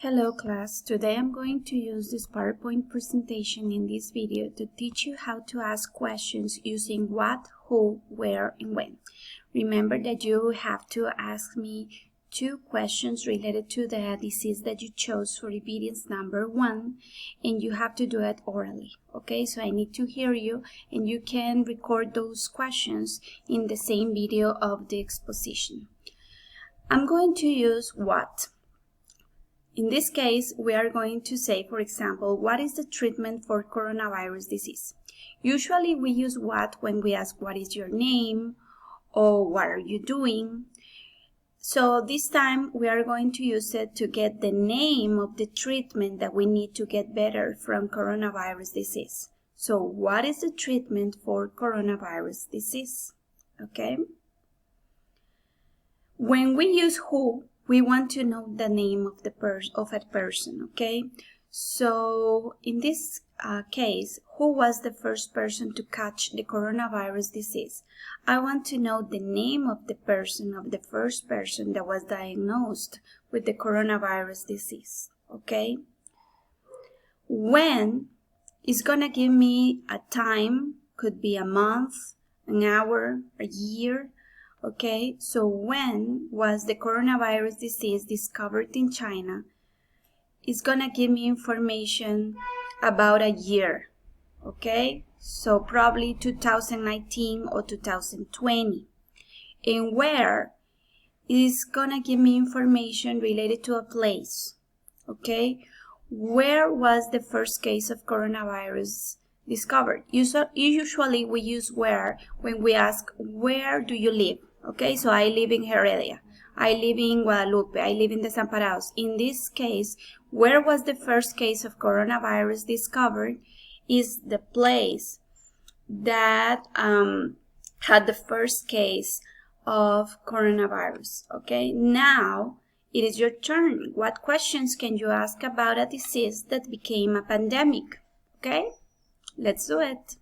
Hello class, today I'm going to use this PowerPoint presentation in this video to teach you how to ask questions using what, who, where, and when. Remember that you have to ask me 2 questions related to the disease that you chose for obedience number 1, and you have to do it orally. Okay, so I need to hear you, and you can record those questions in the same video of the exposition. I'm going to use what. In this case, we are going to say, for example, what is the treatment for coronavirus disease? Usually we use what when we ask what is your name or what are you doing. So this time we are going to use it to get the name of the treatment that we need to get better from coronavirus disease. So what is the treatment for coronavirus disease? Okay. When we use who, we want to know the name of a person, okay? So in this case, who was the first person to catch the coronavirus disease? I want to know the name of the first person that was diagnosed with the coronavirus disease, okay? When is gonna give me a time, could be a month, an hour, a year. Okay, so when was the coronavirus disease discovered in China? It's gonna give me information about a year. Okay, so probably 2019 or 2020. And where is gonna give me information related to a place. Okay, where was the first case of coronavirus discovered? Usually we use where when we ask, where do you live? Okay, so I live in Heredia, I live in Guadalupe, I live in Desamparados. In this case, where was the first case of coronavirus discovered is the place that had the first case of coronavirus. Okay, now it is your turn. What questions can you ask about a disease that became a pandemic? Okay, let's do it.